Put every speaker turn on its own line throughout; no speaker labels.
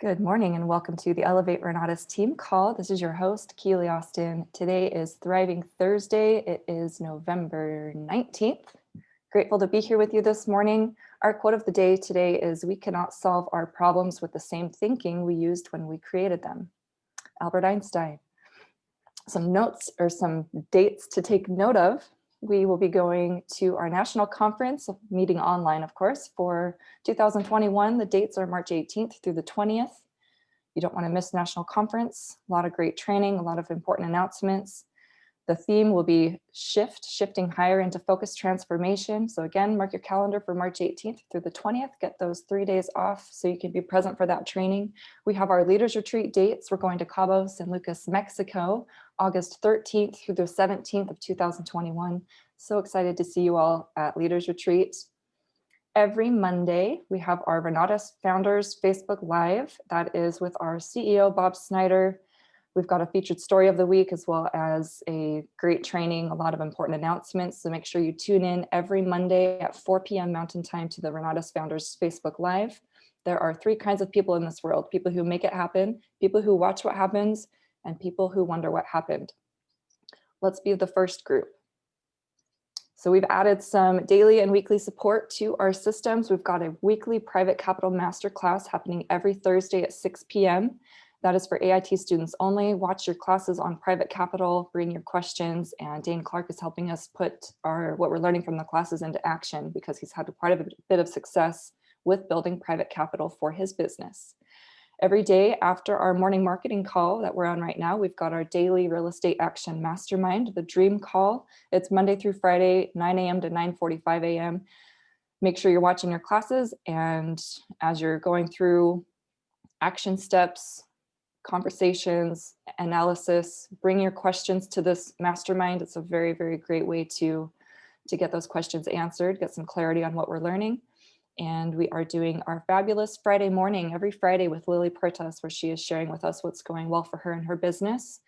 Good morning and welcome to the Elevate Renatus team call. This is your host, Keely Austin. Today is Thriving Thursday. It is November 19th. Grateful to be here with you this morning. Our quote of the day today is, "We cannot solve our problems with the same thinking we used when we created them." Albert Einstein. Some notes or some dates to take note of. We will be going to our national conference, meeting online, of course, for 2021. The dates are March 18th through the 20th. You don't want to miss national conference. A lot of great training, a lot of important announcements. The theme will be shifting higher into focused transformation. So again, mark your calendar for March 18th through the 20th. Get those 3 days off so you can be present for that training. We have our Leaders Retreat dates. We're going to Cabo San Lucas, Mexico, August 13th through the 17th of 2021. So excited to see you all at Leaders Retreat. Every Monday, we have our Renatus Founders Facebook Live. That is with our CEO, Bob Snyder. We've got a featured story of the week, as well as a great training, a lot of important announcements. So make sure you tune in every Monday at 4 p.m. Mountain Time to the Renatus Founders Facebook Live. There are three kinds of people in this world: people who make it happen, people who watch what happens, and people who wonder what happened. Let's be the first group. So we've added some daily and weekly support to our systems. We've got a weekly private capital masterclass happening every Thursday at 6 p.m. That is for AIT students only. Watch your classes on private capital, bring your questions, and Dane Clark is helping us put what we're learning from the classes into action because he's had quite a bit of success with building private capital for his business. Every day after our morning marketing call that we're on right now, we've got our daily real estate action mastermind, the dream call. It's Monday through Friday, 9 a.m. to 9:45 a.m. Make sure you're watching your classes, and as you're going through action steps, conversations, analysis, bring your questions to this mastermind. It's a very, very great way to get those questions answered, get some clarity on what we're learning. And we are doing our fabulous Friday morning every Friday with Lily Pertas, where she is sharing with us what's going well for her and her business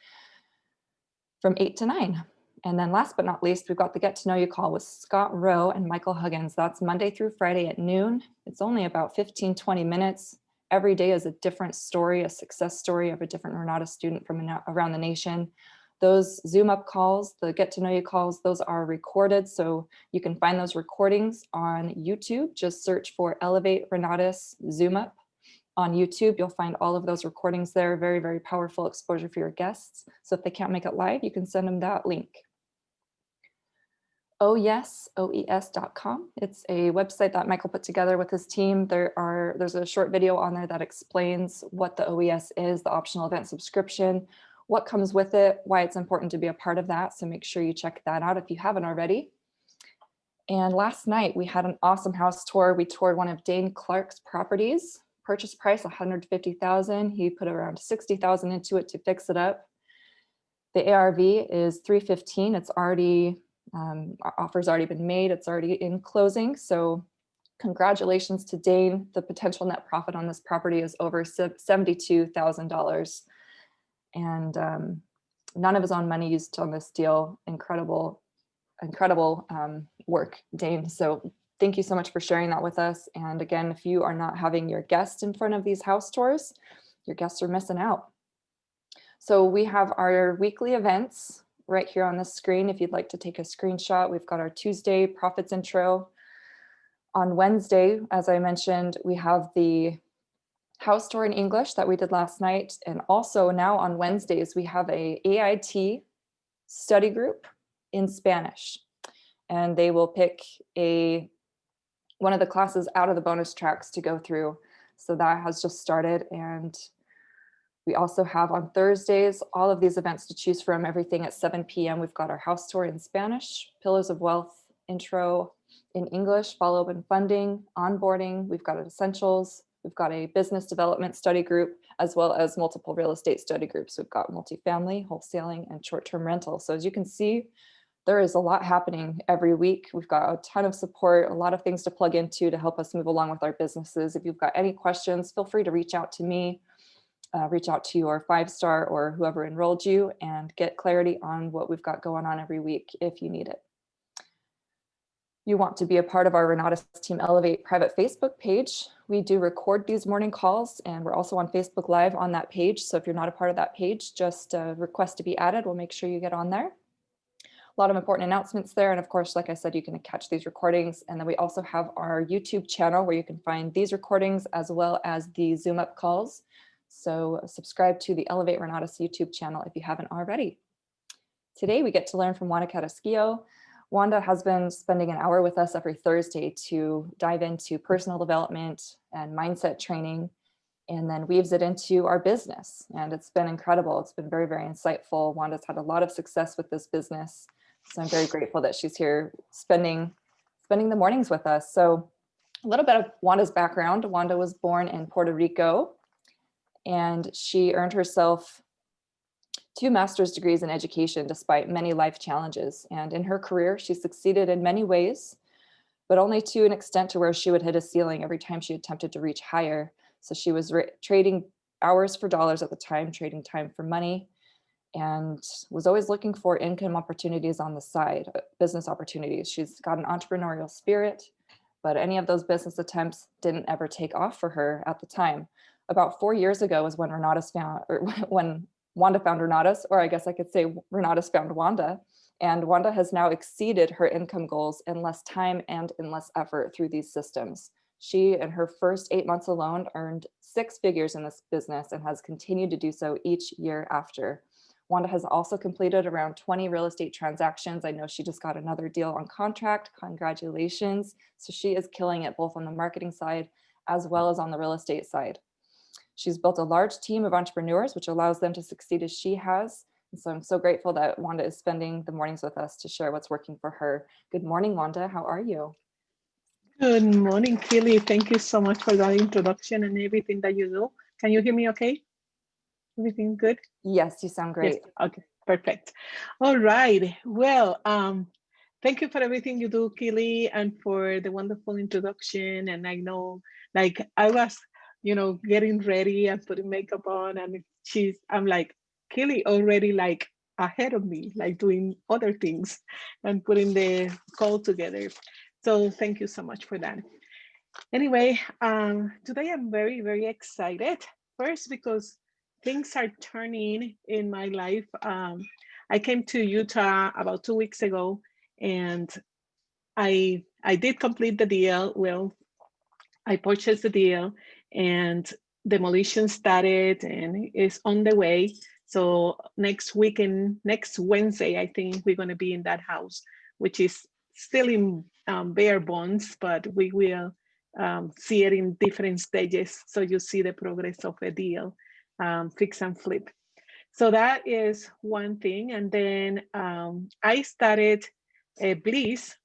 from 8 to 9. And then last but not least, we've got the Get to Know You call with Scott Rowe and Michael Huggins. That's Monday through Friday at noon. It's only about 15, 20 minutes. Every day is a different story, a success story of a different Renatus student from around the nation. Those Zoom up calls, the Get to Know You calls, those are recorded. So you can find those recordings on YouTube. Just search for Elevate Renatus Zoom Up on YouTube. You'll find all of those recordings there. Very, very powerful exposure for your guests. So if they can't make it live, you can send them that link. oes.com. It's a website that Michael put together with his team. There's a short video on there that explains what the OES is, the optional event subscription, what comes with it, why it's important to be a part of that. So make sure you check that out if you haven't already. And last night we had an awesome house tour. We toured one of Dane Clark's properties. Purchase price $150,000. He put around $60,000 into it to fix it up. The ARV is $315,000. It's already our offer's already been made. It's already in closing. So congratulations to Dane. The potential net profit on this property is over $72,000. And none of his own money used on this deal. Incredible work, Dane. So thank you so much for sharing that with us. And again, if you are not having your guests in front of these house tours, your guests are missing out. So we have our weekly events right here on the screen. If you'd like to take a screenshot, we've got our Tuesday profits intro. On Wednesday, as I mentioned, we have the house tour in English that we did last night. And also now on Wednesdays, we have a AIT study group in Spanish. And they will pick one of the classes out of the bonus tracks to go through. So that has just started. And we also have on Thursdays, all of these events to choose from, everything at 7 p.m. We've got our house tour in Spanish, Pillars of Wealth intro in English, follow-up and funding, onboarding. We've got essentials. We've got a business development study group, as well as multiple real estate study groups. We've got multifamily, wholesaling, and short-term rental. So as you can see, there is a lot happening every week. We've got a ton of support, a lot of things to plug into to help us move along with our businesses. If you've got any questions, feel free to reach out to me. Reach out to your 5-star or whoever enrolled you and get clarity on what we've got going on every week if you need it. You want to be a part of our Renatus Team Elevate private Facebook page. We do record these morning calls, and we're also on Facebook Live on that page. So if you're not a part of that page, just request to be added. We'll make sure you get on there. A lot of important announcements there. And of course, like I said, you can catch these recordings. And then we also have our YouTube channel where you can find these recordings as well as the Zoom up calls. So subscribe to the Elevate Renatus YouTube channel if you haven't already. Today, we get to learn from Wanda Carrasquillo. Wanda has been spending an hour with us every Thursday to dive into personal development and mindset training, and then weaves it into our business. And it's been incredible. It's been very, very insightful. Wanda's had a lot of success with this business. So I'm very grateful that she's here spending the mornings with us. So a little bit of Wanda's background. Wanda was born in Puerto Rico, and she earned herself 2 master's degrees in education despite many life challenges. And in her career, she succeeded in many ways, but only to an extent to where she would hit a ceiling every time she attempted to reach higher. So she was trading hours for dollars at the time, trading time for money, and was always looking for income opportunities on the side, business opportunities. She's got an entrepreneurial spirit, but any of those business attempts didn't ever take off for her at the time. About 4 years ago was when when Wanda found Renatus, or I guess I could say Renatus found Wanda. And Wanda has now exceeded her income goals in less time and in less effort through these systems. She, in her first 8 months alone, earned 6 figures in this business and has continued to do so each year after. Wanda has also completed around 20 real estate transactions. I know she just got another deal on contract. Congratulations. So she is killing it both on the marketing side as well as on the real estate side. She's built a large team of entrepreneurs, which allows them to succeed as she has. And so I'm so grateful that Wanda is spending the mornings with us to share what's working for her. Good morning, Wanda. How are you?
Good morning, Kelly. Thank you so much for that introduction and everything that you do. Can you hear me okay? Everything good?
Yes, you sound great.
Yes. Okay, perfect. All right. Well, thank you for everything you do, Kelly, and for the wonderful introduction. And I know, like, I was, getting ready and putting makeup on, and I'm like, Kelly already like ahead of me, like doing other things and putting the call together. So thank you so much for that. Anyway, today I'm very, very excited. First, because things are turning in my life. I came to Utah about 2 weeks ago, and I did complete the deal. Well, I purchased the deal, and demolition started and is on the way. So next weekend, next Wednesday, I think we're going to be in that house, which is still in bare bones, but we will see it in different stages. So you see the progress of a deal, fix and flip. So that is one thing. And then I started a Bliss,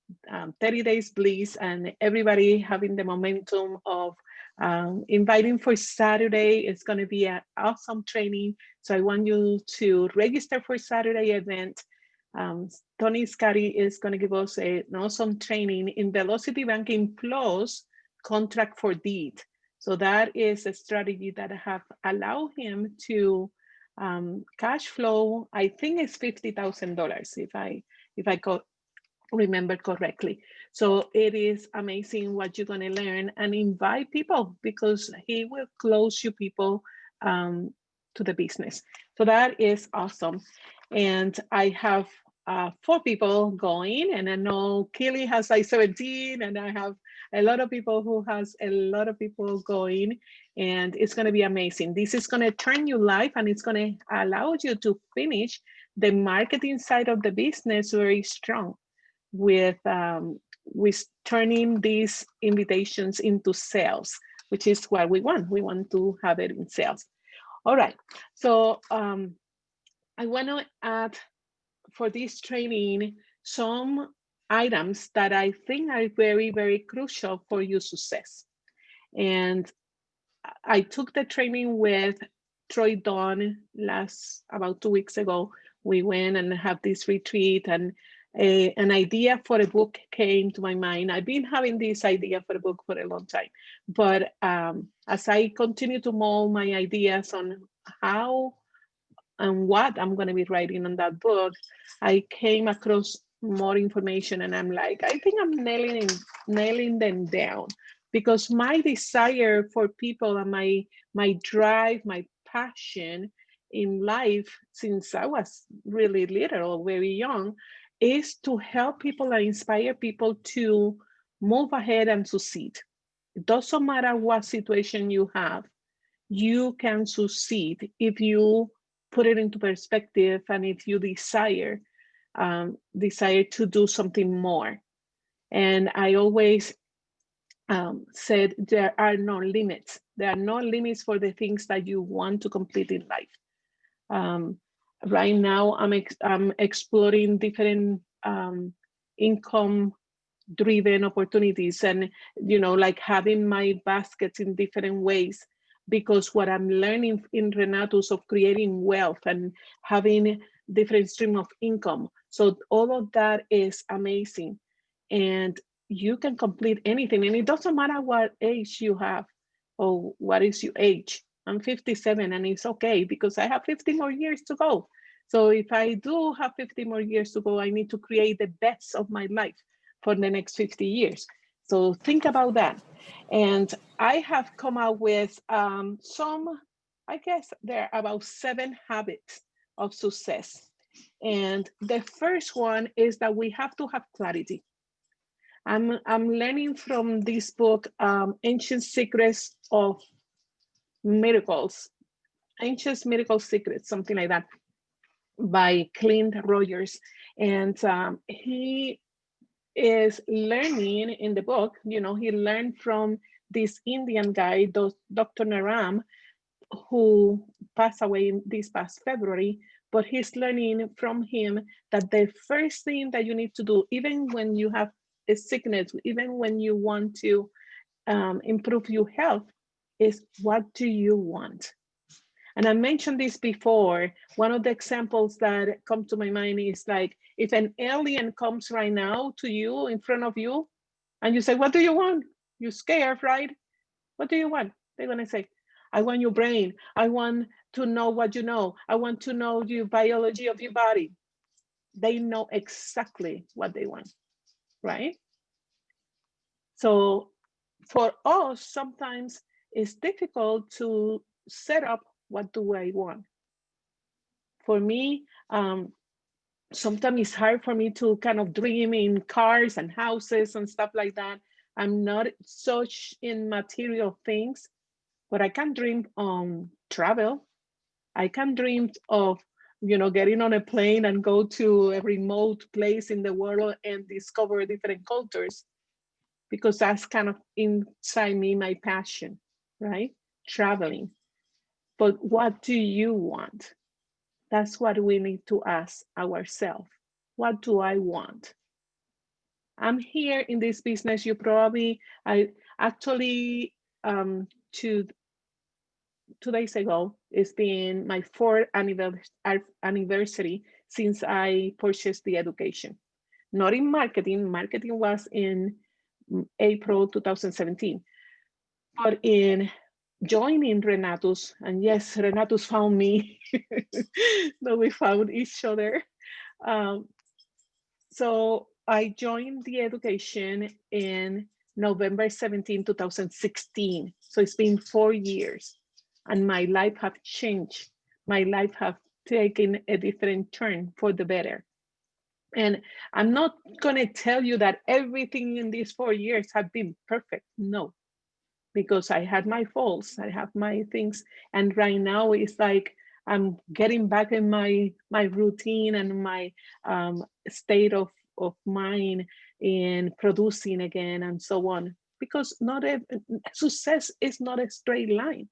30 days Bliss, and everybody having the momentum of inviting for Saturday. It's going to be an awesome training. So I want you to register for Saturday event. Tony Scotty is going to give us an awesome training in Velocity Banking Plus contract for deed. So that is a strategy that have allowed him to cash flow. I think it's $50,000 if I remember correctly. So it is amazing what you're going to learn, and invite people, because he will close you people to the business. So that is awesome. And I have 4 people going, and I know Kelly has like 17, and I have a lot of people who has a lot of people going, and it's going to be amazing. This is going to turn your life, and it's going to allow you to finish the marketing side of the business very strong with turning these invitations into sales, which is what we want. We want to have it in sales. All right. So I want to add for this training some items that I think are very, very crucial for your success. And I took the training with Troy Dawn about 2 weeks ago. We went and had this retreat, and an idea for a book came to my mind. I've been having this idea for a book for a long time, but as I continue to mold my ideas on how and what I'm going to be writing on that book, I came across more information, and I'm like, I think I'm nailing them down, because my desire for people and my drive, my passion in life since I was really little, very young, is to help people and inspire people to move ahead and succeed. It doesn't matter what situation you have, you can succeed if you put it into perspective and if you desire to do something more. And I always said there are no limits. There are no limits for the things that you want to complete in life. Right now, I'm exploring different income driven opportunities, and like having my baskets in different ways, because what I'm learning in Renatus of creating wealth and having different stream of income, so all of that is amazing. And you can complete anything, and it doesn't matter what age you have or what is your age. I'm 57 and it's okay because I have 50 more years to go. So if I do have 50 more years to go, I need to create the best of my life for the next 50 years. So think about that. And I have come out with some, I guess there are about 7 habits of success. And the first one is that we have to have clarity. I'm learning from this book, Ancient Secrets of Miracles, Ancient Miracle Secrets, something like that, by Clint Rogers. And he is learning in the book, he learned from this Indian guy, Dr. Naram, who passed away this past February, but he's learning from him that the first thing that you need to do, even when you have a sickness, even when you want to improve your health, is what do you want? And I mentioned this before. One of the examples that come to my mind is like, if an alien comes right now to you in front of you and you say, what do you want? You're scared, right? What do you want? They're gonna say, I want your brain. I want to know what you know. I want to know your biology of your body. They know exactly what they want, right? So for us, sometimes it's difficult to set up what do I want. For me, sometimes it's hard for me to kind of dream in cars and houses and stuff like that. I'm not such in material things, but I can dream on travel. I can dream of, getting on a plane and go to a remote place in the world and discover different cultures, because that's kind of inside me, my passion, right? Traveling. But what do you want? That's what we need to ask ourselves. What do I want? I'm here in this business. I actually, 2 days ago, it's been my 4th anniversary since I purchased the education. Not in marketing. Marketing was in April 2017. But in joining Renatus, and yes, Renatus found me, so we found each other. So I joined the education in November 17, 2016. So it's been 4 years and my life have changed. My life have taken a different turn for the better. And I'm not gonna tell you that everything in these 4 years have been perfect, no, because I had my faults, I have my things. And right now it's like, I'm getting back in my routine and my state of mind in producing again and so on. Because success is not a straight line.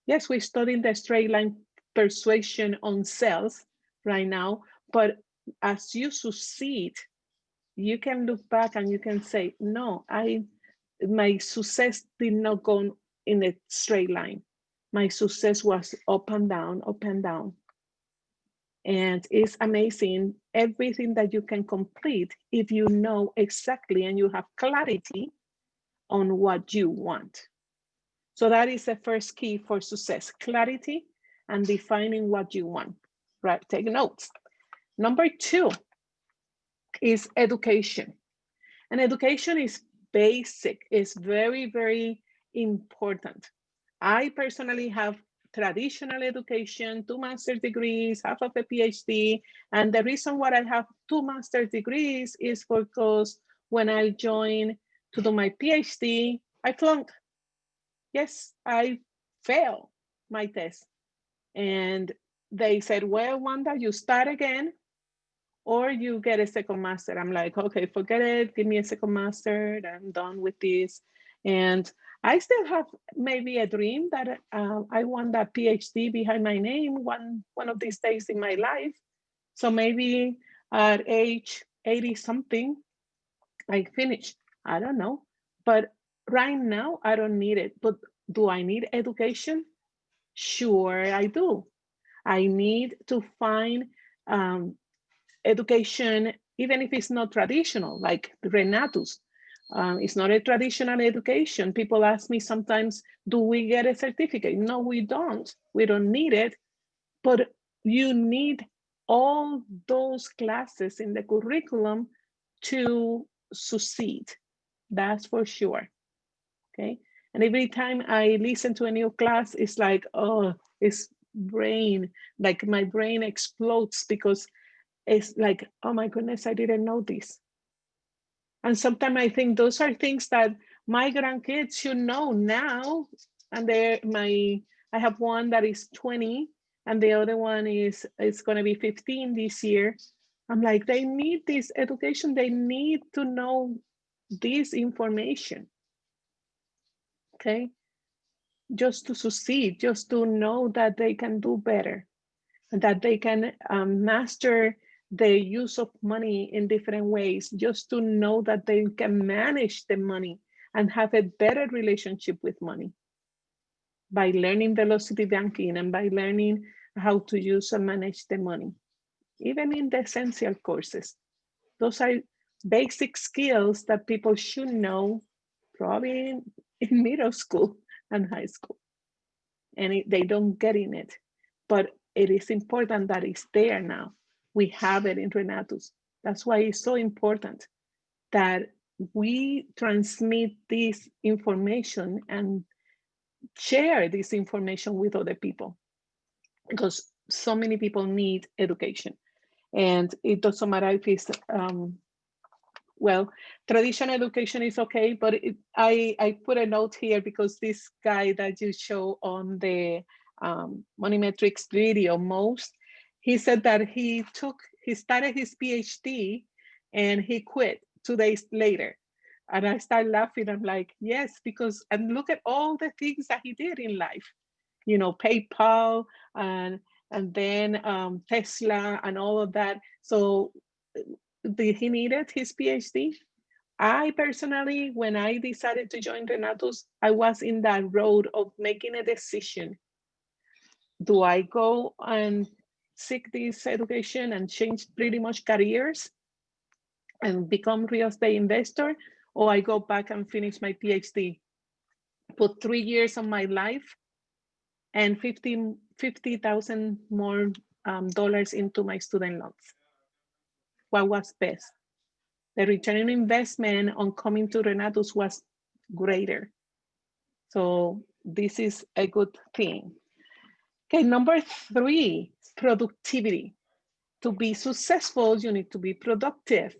Yes, we're studying the straight line persuasion on sales right now, but as you succeed, you can look back and you can say, no, my success did not go in a straight line. My success was up and down, up and down. And it's amazing everything that you can complete if you know exactly and you have clarity on what you want. So that is the first key for success, clarity and defining what you want, right? Take notes. Number 2 is education. And education is basic. It's very, very important. I personally have traditional education, 2 master's degrees, half of a PhD. And the reason why I have 2 master's degrees is because when I joined to do my PhD, I flunked. Yes, I failed my test. And they said, well, Wanda, you start again or you get a second master. I'm like, okay, forget it. Give me a second master. I'm done with this. And I still have maybe a dream that I want that PhD behind my name one of these days in my life. So maybe at age 80 something, I finish. I don't know. But right now, I don't need it. But do I need education? Sure, I do. I need to find education, even if it's not traditional, like Renatus. It's not a traditional education. People ask me sometimes, do we get a certificate? No, we don't. We don't need it, but you need all those classes in the curriculum to succeed. That's for sure, okay? And every time I listen to a new class, it's like, oh, it's brain, like my brain explodes because it's like, oh my goodness, I didn't know this. And sometimes I think those are things that my grandkids should know now. And I have one that is 20 and the other one is going to be 15 this year. I'm like, they need this education. They need to know this information, okay? Just to succeed, just to know that they can do better, and that they can master the use of money in different ways, just to know that they can manage the money and have a better relationship with money by learning velocity banking and by learning how to use and manage the money, even in the essential courses. Those are basic skills that people should know probably in middle school and high school. And they don't get in it. But it is important that it's there now. We have it in Renatus. That's why it's so important that we transmit this information and share this information with other people, because so many people need education. And it doesn't matter if it's well, traditional education is okay, but I put a note here because this guy that you show on the Money Metrics video most, he said that he started his PhD and he quit 2 days later. And I started laughing. I'm like, yes, because, and look at all the things that he did in life, you know, PayPal and then Tesla and all of that. So did he needed his PhD? I personally, when I decided to join Renatus, I was in that road of making a decision. Do I go and seek this education and change pretty much careers and become real estate investor, or I go back and finish my PhD, put 3 years of my life and 50,000 more dollars into my student loans? What was best? The return on investment on coming to Renatus was greater. So this is a good thing. Okay, number 3, productivity. To be successful, you need to be productive.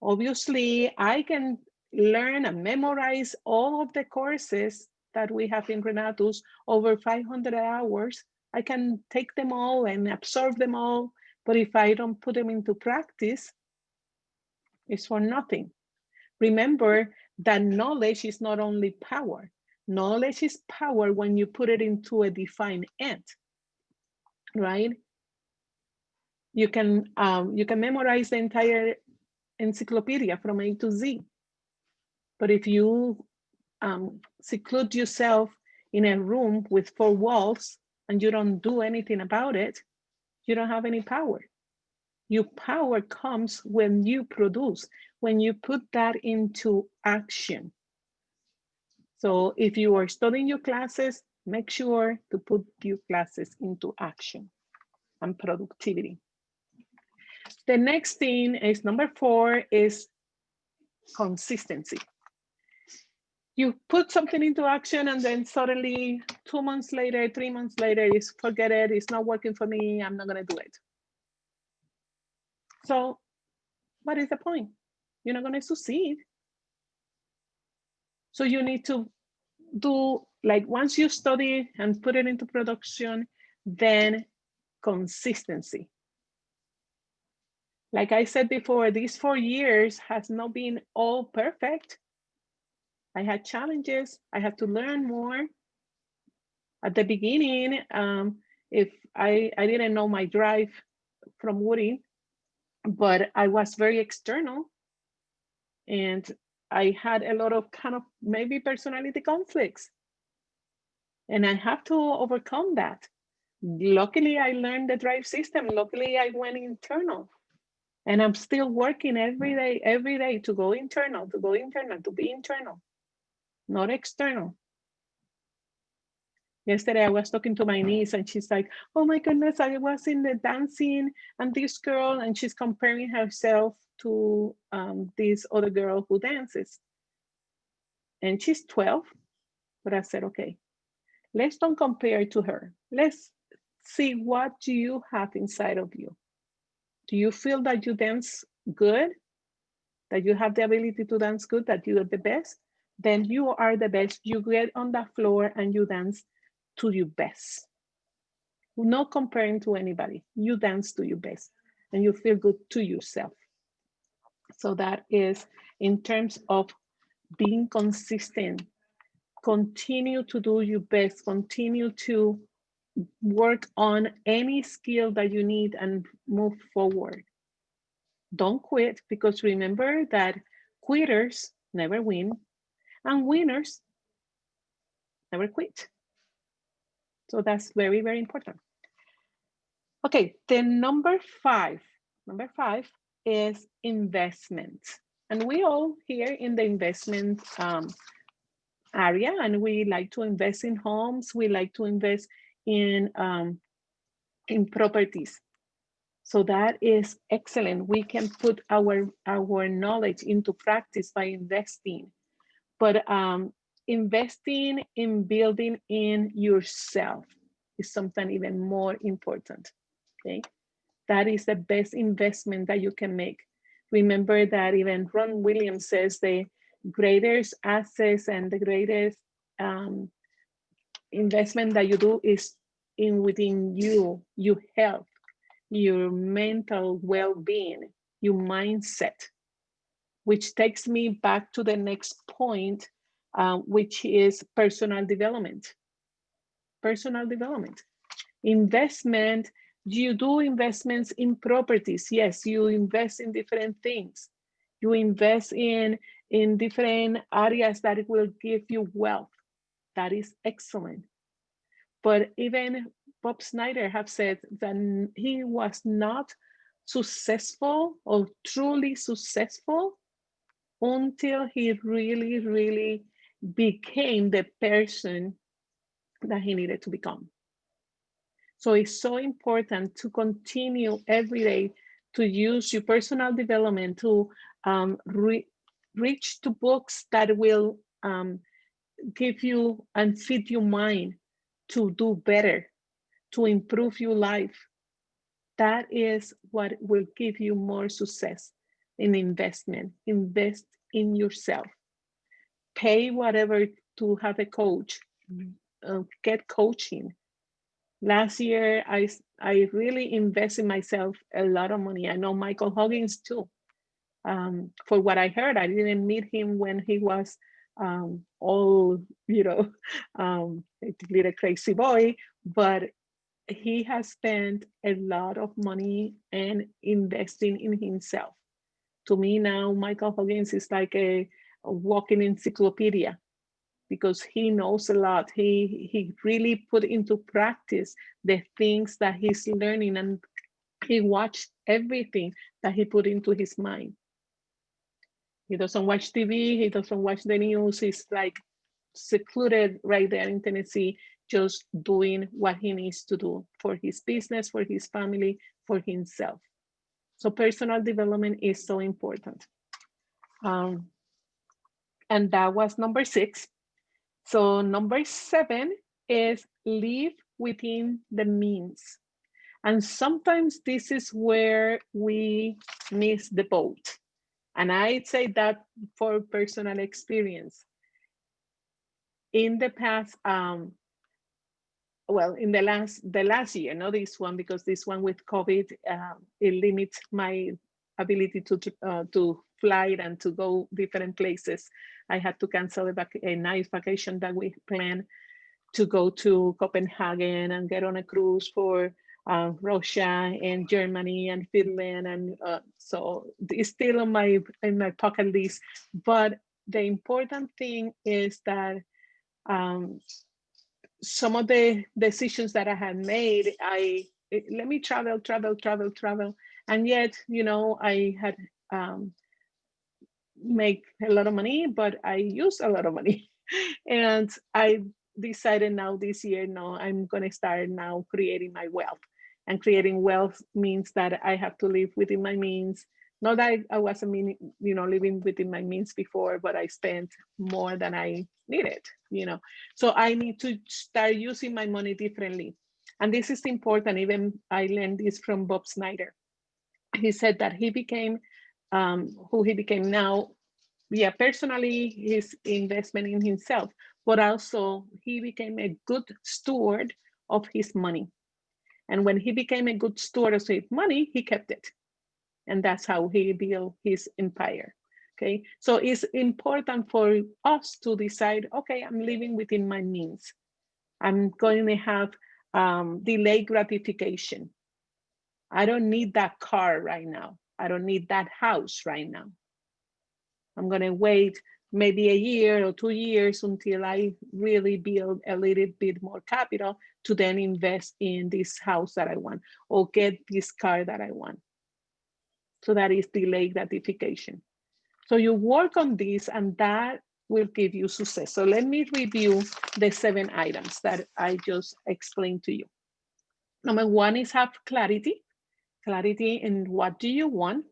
Obviously, I can learn and memorize all of the courses that we have in Renatus, over 500 hours. I can take them all and absorb them all, but if I don't put them into practice, it's for nothing. Remember that knowledge is not only power. Knowledge is power when you put it into a defined end, right? You can memorize the entire encyclopedia from A to Z, but if you seclude yourself in a room with 4 walls and you don't do anything about it, you don't have any power. Your power comes when you produce, when you put that into action. So if you are studying your classes, make sure to put your classes into action and productivity. The next thing is number 4 is consistency. You put something into action and then suddenly 2 months later, 3 months later, is forget it, it's not working for me, I'm not gonna do it. So what is the point? You're not gonna succeed. So you need to do, like, once you study and put it into production, then consistency. Like I said before, these 4 years has not been all perfect. I had challenges. I had to learn more. At the beginning, if I didn't know my drive from Woody, but I was very external, and I had a lot of kind of maybe personality conflicts, and I have to overcome that. Luckily, I learned the drive system. Luckily, I went internal, and I'm still working every day to go internal, to be internal, not external. Yesterday, I was talking to my niece, and she's like, "Oh my goodness, I was in the dancing, and this girl," and she's comparing herself to this other girl who dances, and she's 12. But I said, okay, let's don't compare to her. Let's see, what do you have inside of you? Do you feel that you dance good? That you have the ability to dance good? That you are the best? Then you are the best. You get on the floor and you dance to your best. Not comparing to anybody. You dance to your best and you feel good to yourself. So that is in terms of being consistent. Continue to do your best. Continue to work on any skill that you need and move forward. Don't quit, because remember that quitters never win and winners never quit. So that's very, very important. Okay, then number five is investment. And we all here in the investment area, and we like to invest in homes, we like to invest in properties. So that is excellent. We can put our knowledge into practice by investing. But investing in building in yourself is something even more important. Okay, that is the best investment that you can make. Remember that even Ron Williams says the greatest assets and the greatest investment that you do is within you, your health, your mental well-being, your mindset, which takes me back to the next point, which is personal development. Personal development. Investment, you do investments in properties. Yes, you invest in different things. You invest in different areas that will give you wealth. That is excellent. But even Bob Snyder have said that he was not successful or truly successful until he really, really became the person that he needed to become. So it's so important to continue every day to use your personal development to reach to books that will give you and feed your mind to do better, to improve your life. That is what will give you more success in investment. Invest in yourself. Pay whatever to have a coach. Get coaching. Last year, I really invest in myself a lot of money. I know Michael Huggins too. For what I heard, I didn't meet him when he was all, a little crazy boy, but he has spent a lot of money and investing in himself. To me now, Michael Huggins is like a walking encyclopedia because he knows a lot. He really put into practice the things that he's learning, and he watched everything that he put into his mind. He doesn't watch TV, he doesn't watch the news. He's like secluded right there in Tennessee, just doing what he needs to do for his business, for his family, for himself. So personal development is so important. And that was number 6. So number 7 is live within the means. And sometimes this is where we miss the boat. And I'd say that for personal experience. In the past, well, in the last year, not this one, because this one with COVID, it limits my ability to fly and to go different places. I had to cancel a nice vacation that we planned to go to Copenhagen and get on a cruise for Russia and Germany and Finland, and so it's still on in my bucket list. But the important thing is that some of the decisions that I had made, let me travel, and yet, I had make a lot of money, but I use a lot of money. And I decided now this year, no, I'm going to start now creating my wealth. And creating wealth means that I have to live within my means. Not that I wasn't living within my means before, but I spent more than I needed, So I need to start using my money differently. And this is important. Even I learned this from Bob Snyder. He said that he became who he became now. Yeah, personally, his investment in himself, but also he became a good steward of his money. And when he became a good steward of his money, he kept it. And that's how he built his empire. Okay, so it's important for us to decide, okay, I'm living within my means. I'm going to have delayed gratification. I don't need that car right now. I don't need that house right now. I'm going to wait maybe a year or 2 years until I really build a little bit more capital to then invest in this house that I want or get this car that I want. So that is delayed gratification. So you work on this and that will give you success. So let me review the 7 items that I just explained to you. Number 1 is have clarity in what do you want.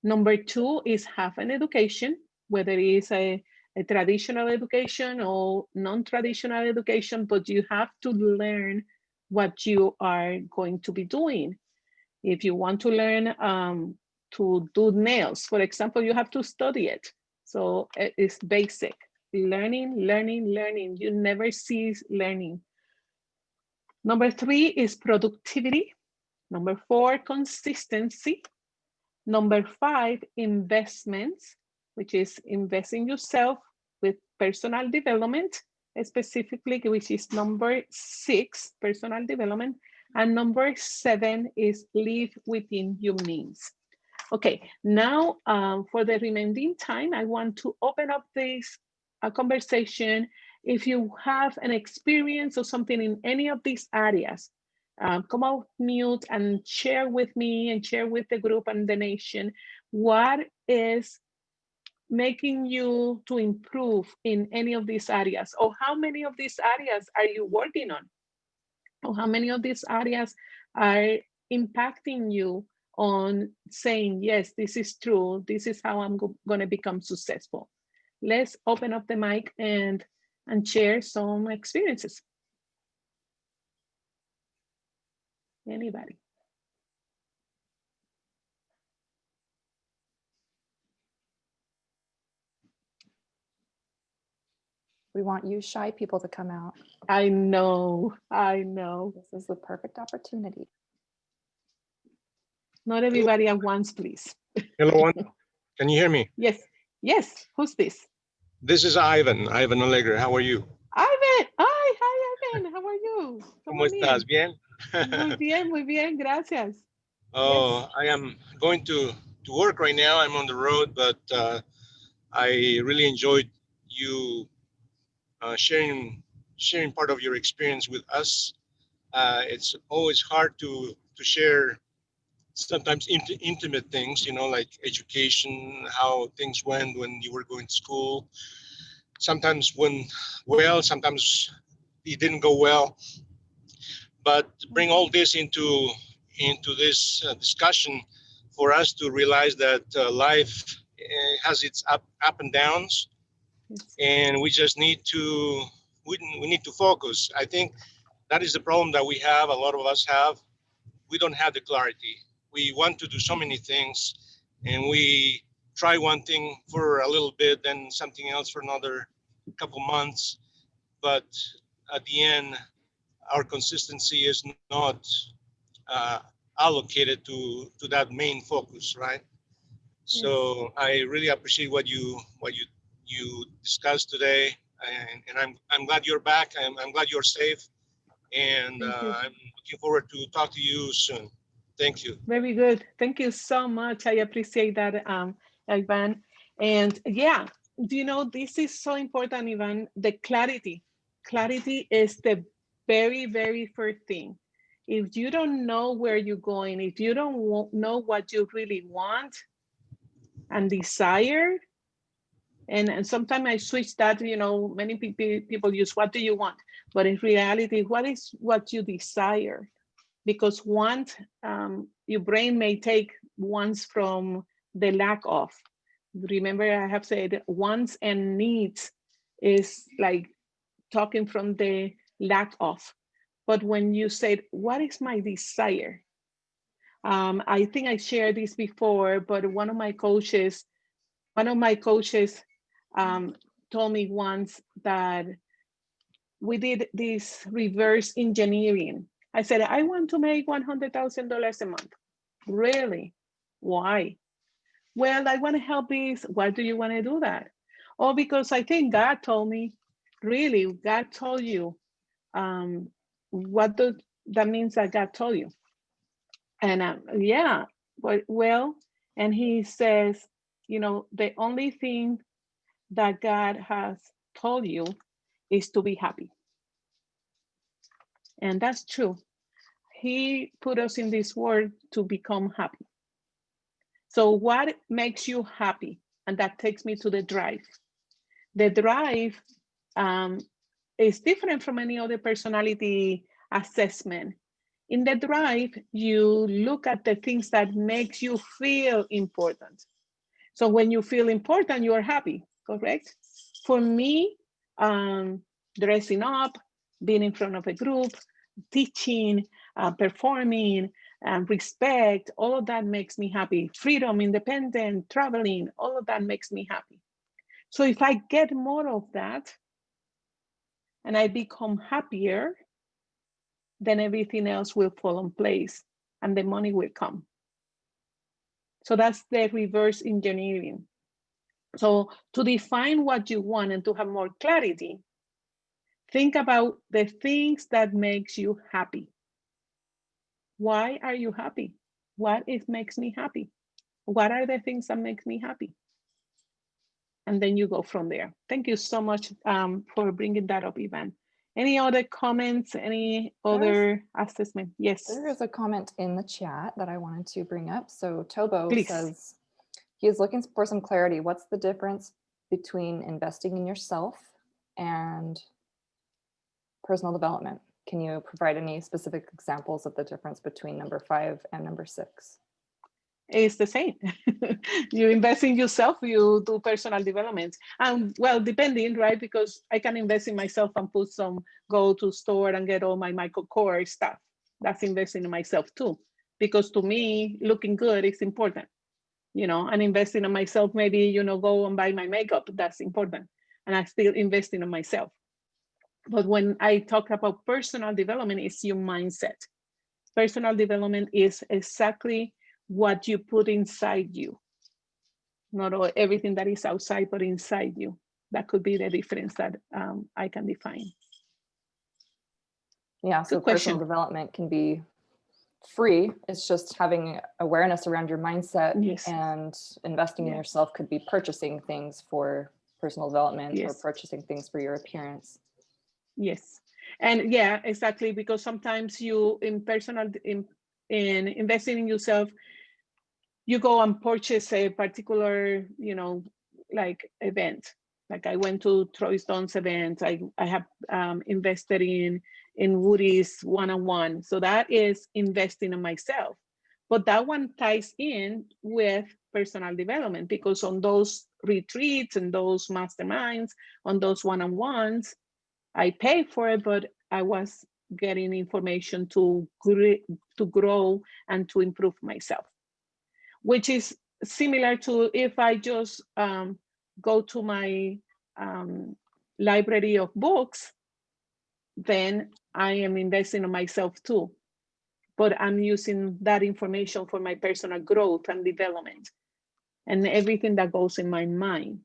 Number 2 is have an education, whether it is a traditional education or non-traditional education, but you have to learn what you are going to be doing. If you want to learn to do nails, for example, you have to study it. So it's basic. Learning. You never cease learning. Number 3 is productivity. Number 4, consistency. Number 5, investments, which is invest in yourself with personal development, specifically, which is number 6, personal development. And number 7 is live within your means. Okay, now for the remaining time, I want to open up this conversation. If you have an experience or something in any of these areas, come out mute and share with me and share with the group and the nation what is making you to improve in any of these areas, or how many of these areas are you working on, or how many of these areas are impacting you on saying, yes, this is true, this is how I'm going to become successful. Let's open up the mic and share some experiences. Anybody?
We want you shy people to come out.
I know.
This is the perfect opportunity.
Not everybody at once, please.
Hello, Wanda. Can you hear me?
Yes. Who's this?
This is Ivan Alegre. How are you?
Ivan. Hi, Ivan. How are you?
¿Cómo estás? ¿Bien?
Muy bien, gracias.
Oh,
Yes.
I am going to work right now. I'm on the road, but I really enjoyed you sharing part of your experience with us. It's always hard to share sometimes intimate things, like education, how things went when you were going to school. Sometimes went well, sometimes it didn't go well. But bring all this into this discussion for us to realize that life has its up and downs, and we just need to we need to focus. I think that is the problem that we have. A lot of us have. We don't have the clarity. We want to do so many things, and we try one thing for a little bit, then something else for another couple months. But at the end, our consistency is not uh, allocated to that main focus, right?
Yes.
So I really appreciate what you discussed today, and I'm glad you're back. I'm glad you're safe, and
Thank you.
I'm looking forward to talk to you soon. Thank you.
Very good. Thank you so much. I appreciate that, Ivan. And yeah, do you know, this is so important, Ivan, the clarity. Clarity is the very, very first thing. If you don't know where you're going, if you don't know what you really want and desire, and sometimes I switch that, you know, many people use, what do you want? But in reality, what is what you desire? Because want, your brain may take wants from the lack of. Remember, I have said wants and needs is like talking from the lack of. But when you said, what is my desire? I think I shared this before, but one of my coaches told me once that we did this reverse engineering. I said, I want to make $100,000 a month. Really? Why? Well, I want to help this. Why do you want to do that? Oh, because I think God told me. Really, God told you. What does that means that God told you? And yeah, but well, and he says, you know, the only thing that God has told you is to be happy. And that's true. He put us in this world to become happy. So what makes you happy? And that takes me to the drive. The drive um, is different from any other personality assessment. In the drive, you look at the things that makes you feel important. So when you feel important, you are happy, correct? For me, dressing up, being in front of a group, teaching, performing, respect, all of that makes me happy. Freedom, independent, traveling, all of that makes me happy. So if I get more of that and I become happier, then everything else will fall in place and the money will come. So that's the reverse engineering. So to define what you want and to have more clarity, think about the things that makes you happy. Why are you happy? What makes me happy? What are the things that make me happy? And then you go from there. Thank you so much for bringing that up, Ivan. Any other comments? Any other assessment? Yes.
There is a comment in the chat that I wanted to bring up. So Tobo
Please.
says he is looking for some clarity. What's the difference between investing in yourself and personal development? Can you provide any specific examples of the difference between number 5 and number 6?
It's the same. You invest in yourself, you do personal development. And well, depending, right? Because I can invest in myself and go to store and get all my Michael Kors stuff. That's investing in myself too. Because to me, looking good is important, you know, and investing in myself, maybe, you know, go and buy my makeup, that's important. And I still investing in myself. But when I talk about personal development, it's your mindset. Personal development is exactly what you put inside you. Not all, everything that is outside, but inside you. That could be the difference that I can define.
Yeah, so personal development can be free. It's just having awareness around your mindset.
Yes.
And investing in yourself could be purchasing things for personal development or purchasing things for your appearance.
Yes. And yeah, exactly, because sometimes you in investing in yourself, you go and purchase a particular, you know, like event. Like I went to Troy Stone's event. I have invested in Woody's one-on-one. So that is investing in myself. But that one ties in with personal development, because on those retreats and those masterminds, on those one-on-ones. I paid for it, but I was getting information to grow and to improve myself, which is similar to if I just go to my library of books, then I am investing in myself too. But I'm using that information for my personal growth and development and everything that goes in my mind.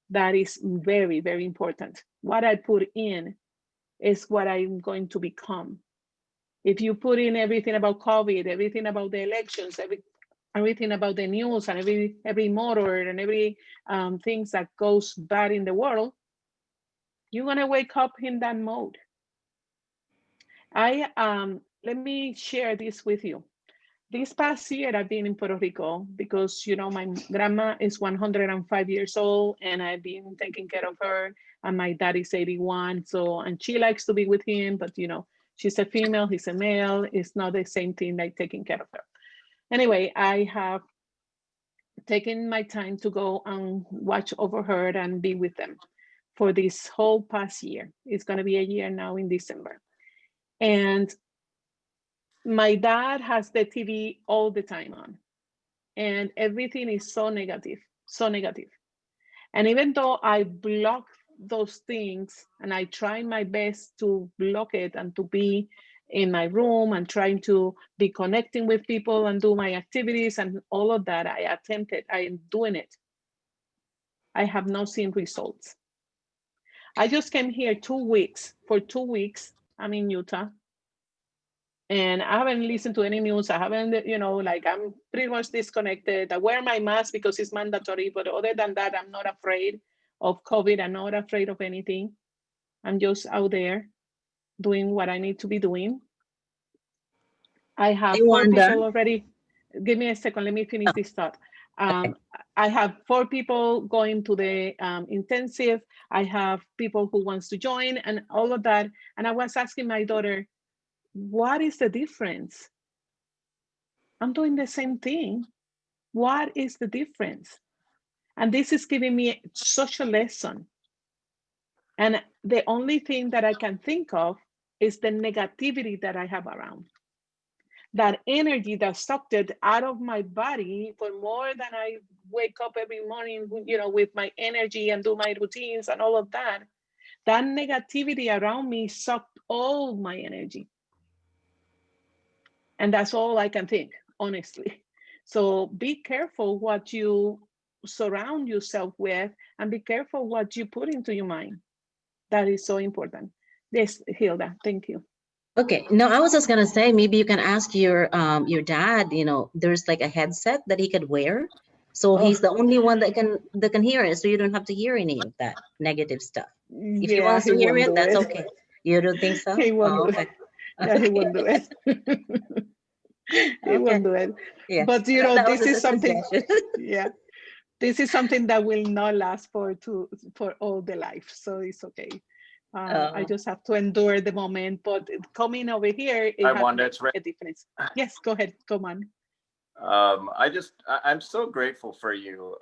That is very, very important. What I put in is what I'm going to become. If you put in everything about COVID, everything about the elections, everything about the news and every motor and every things that goes bad in the world, you're gonna wake up in that mode. Let me share this with you. This past year, I've been in Puerto Rico because, you know, my grandma is 105 years old and I've been taking care of her. And my dad is 81. So, and she likes to be with him, but, you know, she's a female, he's a male. It's not the same thing like taking care of her. Anyway, I have taken my time to go and watch over her and be with them for this whole past year. It's going to be a year now in December. And my dad has the TV all the time on, and everything is so negative, so negative. And even though I block those things and I try my best to block it and to be in my room and trying to be connecting with people and do my activities and all of that, I am doing it. I have not seen results. I just came here 2 weeks. For 2 weeks, I'm in Utah. And I haven't listened to any news. I haven't, you know, like I'm pretty much disconnected. I wear my mask because it's mandatory. But other than that, I'm not afraid of COVID. I'm not afraid of anything. I'm just out there doing what I need to be doing. I have
Hey,
4
Wanda.
people already. Give me a second. Let me finish this thought. I have 4 people going to the intensive. I have people who wants to join and all of that. And I was asking my daughter, what is the difference? I'm doing the same thing. What is the difference? And this is giving me such a lesson. And the only thing that I can think of is the negativity that I have around. That energy that sucked it out of my body for more than I wake up every morning, you know, with my energy and do my routines and all of that. That negativity around me sucked all my energy. And that's all I can think, honestly. So be careful what you surround yourself with and be careful what you put into your mind. That is so important. Yes, Hilda, thank you.
Okay, no, I was just gonna say maybe you can ask your dad, you know, there's like a headset that he could wear. So
Oh,
he's the only one that can hear it. So you don't have to hear any of that negative stuff. If he
yeah,
wants
he
to hear
won't
it,
do
that's
it.
okay. You don't think so?
He won't
Oh,
do
okay.
it. Yeah, he
Okay.
won't do it. He
Okay.
won't do it.
Yeah.
But you
That,
know,
that was
this
just
is
a
something,
suggestion.
yeah, this is something that will not last for all the life. So it's okay. I
Oh.
just have to endure the moment. But coming over here, it
Hi,
has
Wanda.
made
It's Ray.
a difference. Yes, go ahead. Come on.
I'm so grateful for you.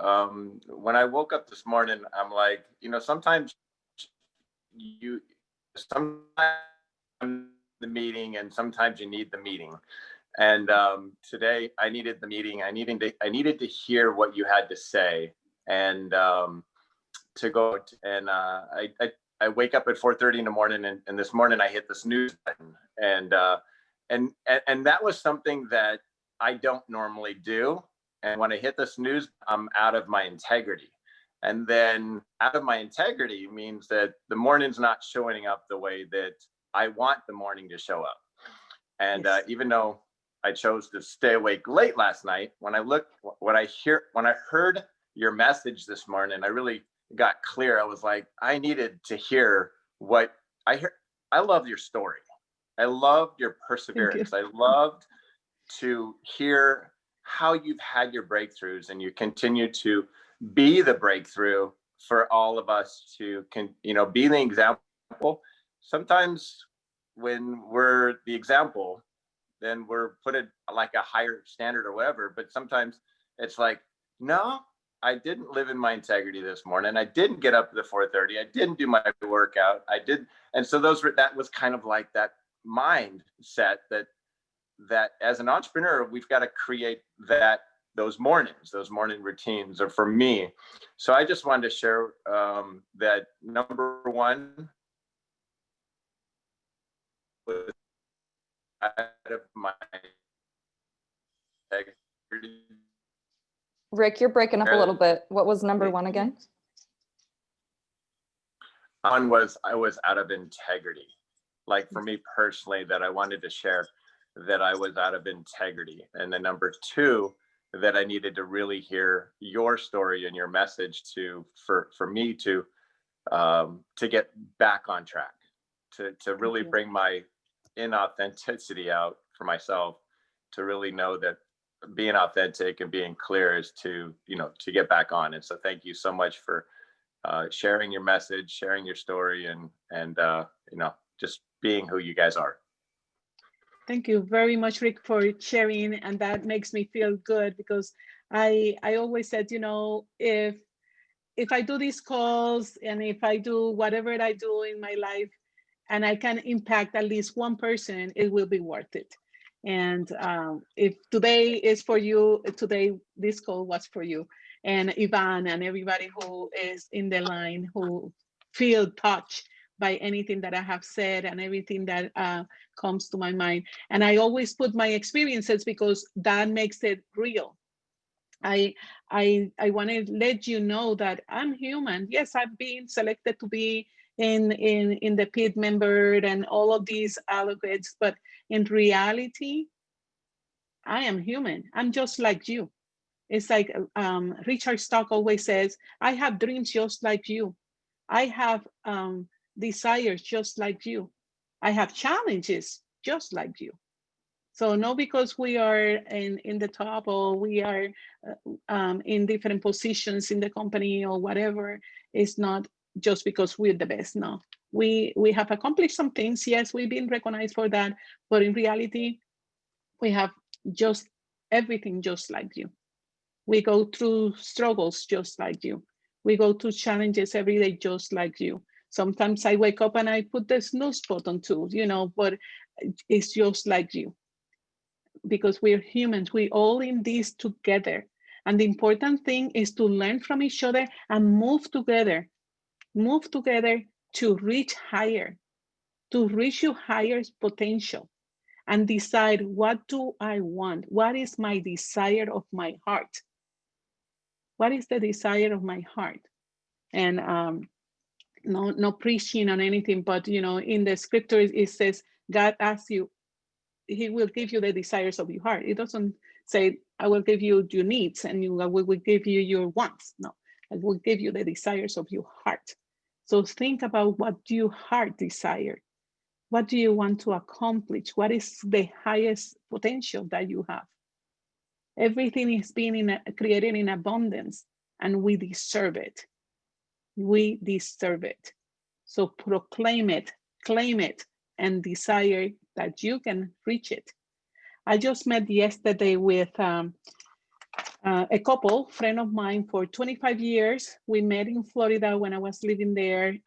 When I woke up this morning, I'm like, you know, sometimes the meeting and sometimes you need the meeting. And today I needed the meeting. I needed to hear what you had to say and to go. And I wake up at 4:30 in the morning, and this morning I hit the snooze button, and that was something that I don't normally do. And when I hit the snooze, I'm out of my integrity. And then out of my integrity means that the morning's not showing up the way that I want the morning to show up. And
Yes.
even though I chose to stay awake late last night, when I heard your message this morning, I really got clear. I was like, I needed to hear what I hear. I love your story. I loved your perseverance. I loved to hear how you've had your breakthroughs and you continue to be the breakthrough for all of us to be the example. Sometimes when we're the example, then we're put it like a higher standard or whatever. But sometimes it's like, no, I didn't live in my integrity this morning. I didn't get up at 4:30. I didn't do my workout. I did. And so that was kind of like that mindset that as an entrepreneur, we've got to create those morning routines, or for me. So I just wanted to share that number one was out of my integrity.
Rick, you're breaking up a little bit. What was number one again?
One was I was out of integrity. Like for me personally, that I wanted to share that I was out of integrity. And then number two, that I needed to really hear your story and your message for me to get back on track, to really bring my inauthenticity out for myself, to really know that being authentic and being clear is to get back on. And so thank you so much for sharing your message, sharing your story, and just being who you guys are.
Thank you very much, Rick, for sharing. And that makes me feel good, because I always said, if I do these calls and if I do whatever I do in my life and I can impact at least one person, it will be worth it. And if today is for you, today this call was for you, and Ivan and everybody who is in the line who feel touched by anything that I have said and everything that comes to my mind. And I always put my experiences because that makes it real. I want to let you know that I'm human. Yes, I've been selected to be in the PIT member and all of these allocates, but in reality, I am human. I'm just like you. It's like Richard Stock always says, I have dreams just like you. I have desires just like you. I have challenges just like you. So not because we are in the top, or we are in different positions in the company or whatever, it's not just because we're the best. No, we have accomplished some things. Yes, we've been recognized for that, but in reality, we have just everything just like you. We go through struggles just like you. We go through challenges every day just like you. Sometimes I wake up and I put the snooze button too, but it's just like you. Because we're humans, we all in this together. And the important thing is to learn from each other and move together to reach higher, to reach your highest potential, and decide, what do I want? What is my desire of my heart? What is the desire of my heart? And no preaching on anything, but in the scripture it says, God asks you, he will give you the desires of your heart. It doesn't say, I will give you your needs and I will give you your wants. No, I will give you the desires of your heart. So think about, what do your heart desire? What do you want to accomplish? What is the highest potential that you have? Everything is being created in abundance, and we deserve it. We deserve it. So proclaim it, claim it, and desire that you can reach it. I just met yesterday with a couple, friend of mine for 25 years. We met in Florida when I was living there.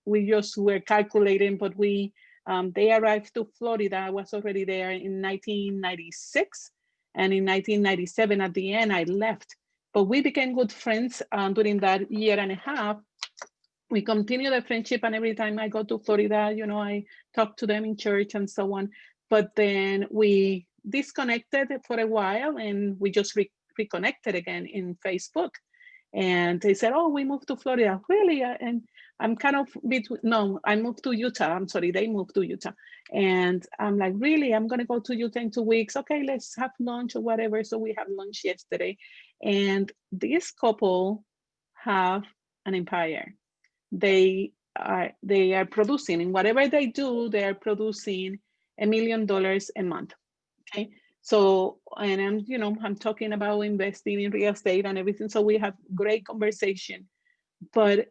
We just were calculating, but they arrived to Florida. I was already there in 1996. And in 1997, at the end, I left. But we became good friends during that year and a half. We continue the friendship, and every time I go to Florida, I talk to them in church and so on. But then we disconnected for a while, and we just reconnected again in Facebook. And they said, oh, we moved to Florida. Really? And I'm kind of no, I moved to Utah. I'm sorry, they moved to Utah. And I'm like, really? I'm going to go to Utah in 2 weeks. Okay, let's have lunch or whatever. So we had lunch yesterday. And this couple have an empire. They are producing, in whatever they do, they are producing $1 million a month. Okay. So, and I'm talking about investing in real estate and everything. So we have great conversation, but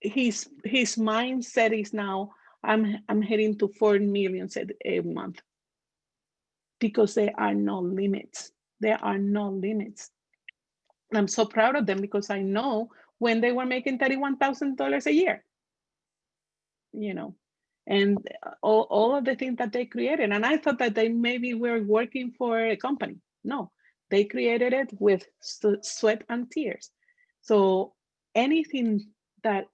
his mindset is now, I'm heading to 4 million a month, because there are no limits. There are no limits. I'm so proud of them because I know when they were making $31,000 a year, and all of the things that they created. And I thought that they maybe were working for a company. No, they created it with sweat and tears. So anything that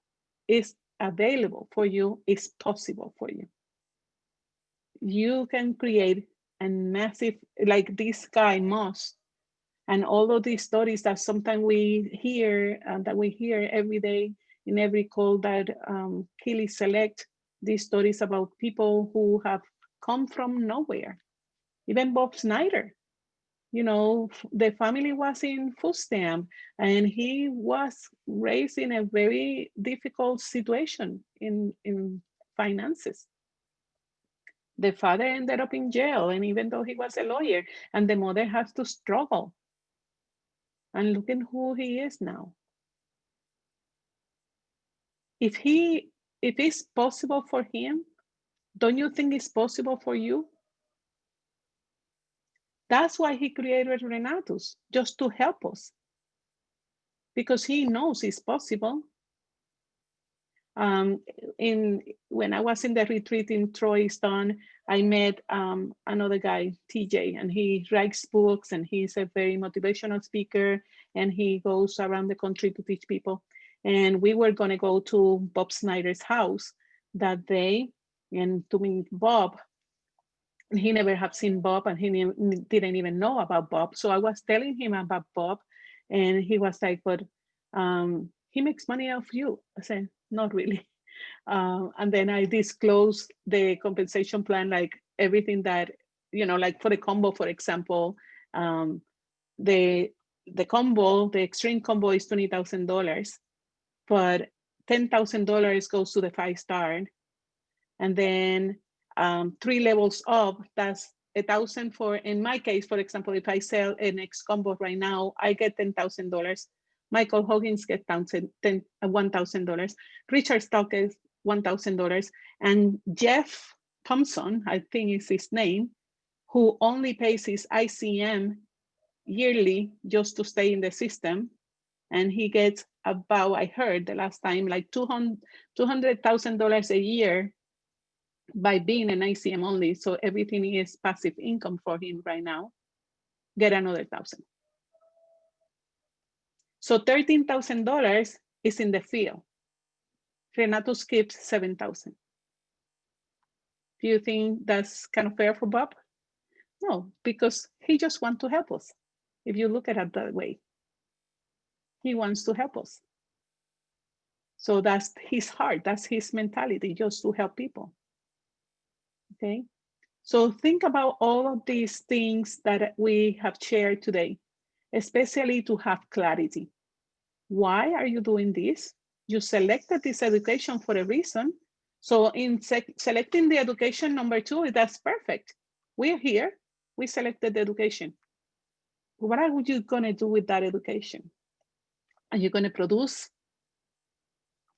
is available for you is possible for you. You can create a massive, like this guy Moss, and all of these stories that sometimes we hear, every day in every call that Keely select, these stories about people who have come from nowhere. Even Bob Snyder, the family was in food stamp and he was raised in a very difficult situation in finances. The father ended up in jail, and even though he was a lawyer, and the mother has to struggle. And look at who he is now. If it's possible for him, don't you think it's possible for you? That's why he created Renatus, just to help us, because he knows it's possible. When I was in the retreat in Troyston, I met another guy, TJ, and he writes books, and he's a very motivational speaker, and he goes around the country to teach people. And we were going to go to Bob Snyder's house that day and to meet Bob. He never had seen Bob, and he didn't even know about Bob. So I was telling him about Bob, and he was like, but he makes money off you. I said, not really. And then I disclosed the compensation plan, like everything that, like for the combo, for example, the combo, the extreme combo is $20,000, but $10,000 goes to the 5-star. And then 3 levels up, that's 1,000 for, in my case, for example, if I sell an X combo right now, I get $10,000. Michael Hoggins gets $1,000. Richard Stock gets $1,000. And Jeff Thompson, I think is his name, who only pays his ICM yearly just to stay in the system. And he gets about, I heard the last time, like $200,000 a year by being an ICM only. So everything is passive income for him right now. Get another 1,000. So $13,000 is in the field. Renato skips 7,000. Do you think that's kind of fair for Bob? No, because he just wants to help us. If you look at it that way, he wants to help us. So that's his heart, that's his mentality, just to help people. Okay, so think about all of these things that we have shared today, especially to have clarity. Why are you doing this? You selected this education for a reason. So in selecting the education number 2, that's perfect. We're here, we selected the education. What are you gonna do with that education? Are you gonna produce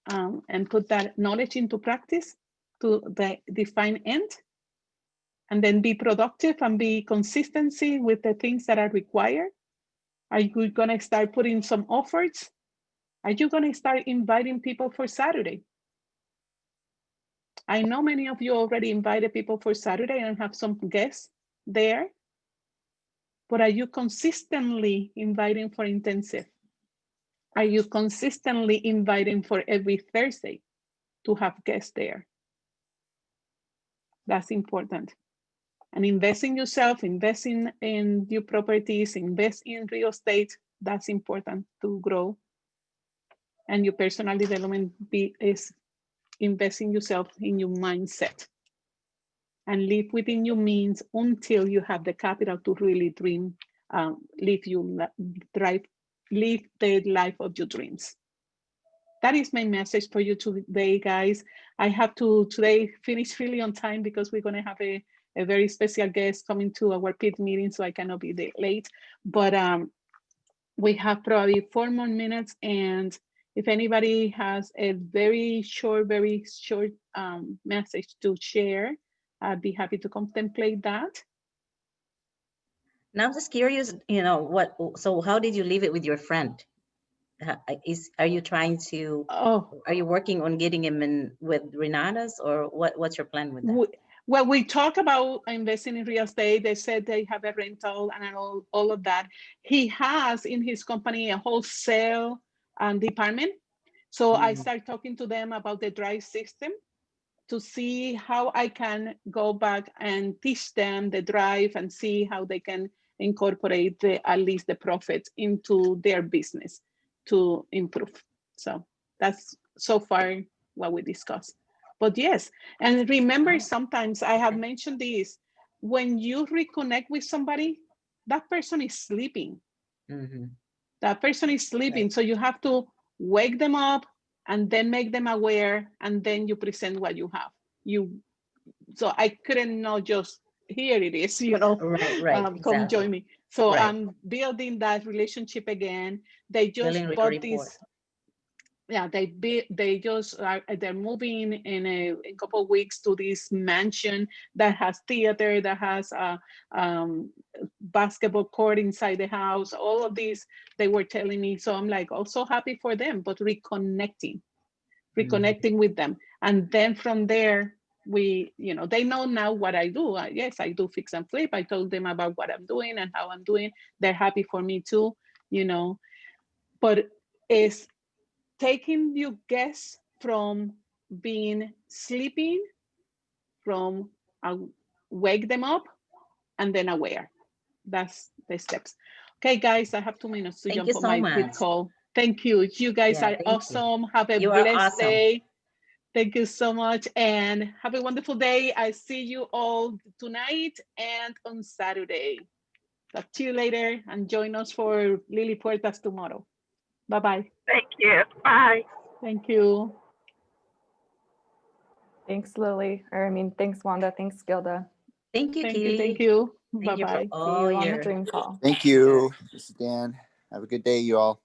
and put that knowledge into practice to the defined end? And then be productive and be consistency with the things that are required? Are you gonna start putting some offers? Are you gonna start inviting people for Saturday? I know many of you already invited people for Saturday and have some guests there, but are you consistently inviting for intensive? Are you consistently inviting for every Thursday to have guests there? That's important. And invest in yourself, invest in your properties, invest in real estate. That's important to grow. And your personal development is invest in yourself, in your mindset. And live within your means until you have the capital to really dream, live the life of your dreams. That is my message for you today, guys. I have to today finish really on time because we're going to have a very special guest coming to our PIT meeting, so I cannot be late. But we have probably 4 more minutes, and if anybody has a very short message to share, I'd be happy to contemplate that.
Now I'm just curious, so how did you leave it with your friend? Are you trying to,
Oh,
are you working on getting him in with Renata's, or what's your plan with that?
Well, we talk about investing in real estate. They said they have a rental and all of that. He has in his company a wholesale department. So I start talking to them about the drive system to see how I can go back and teach them the drive and see how they can incorporate at least the profits into their business to improve. So that's so far what we discussed. But yes, and remember, sometimes I have mentioned this, when you reconnect with somebody, that person is sleeping. That person is sleeping. So you have to wake them up and then make them aware, and then you present what you have. So I couldn't not just, here it is,
Right,
come
exactly.
join me. So
Right.
I'm building that relationship again. They just
Building
bought
rapport.
this. Yeah, they're moving in a couple of weeks to this mansion that has theater, that has a basketball court inside the house. All of these they were telling me. So I'm like, also happy for them, but reconnecting with them. And then from there, they know now what I do. Yes, I do fix and flip. I told them about what I'm doing and how I'm doing. They're happy for me too, but it's taking your guests from being sleeping, from wake them up, and then aware. That's the steps. Okay, guys, I have 2 minutes to
Thank
jump
you
on
so
my quick
much.
call. Thank you. You guys
Yeah,
are
thank you.
awesome. Have a
You are
blessed
awesome.
day. Thank you so much, and have a wonderful day. I see you all tonight and on Saturday. Talk to you later, and join us for Lily Puertas tomorrow. Bye-bye.
Thank you. Bye.
Thank you.
Thanks, Lily. Thanks, Wanda. Thanks, Gilda.
Thank you,
Thank
Keely.
you. Thank you.
Thank you for
Bye-bye.
See
all
you on the
your
Dream Call.
Thank you. This is Dan. Have a good day, you all.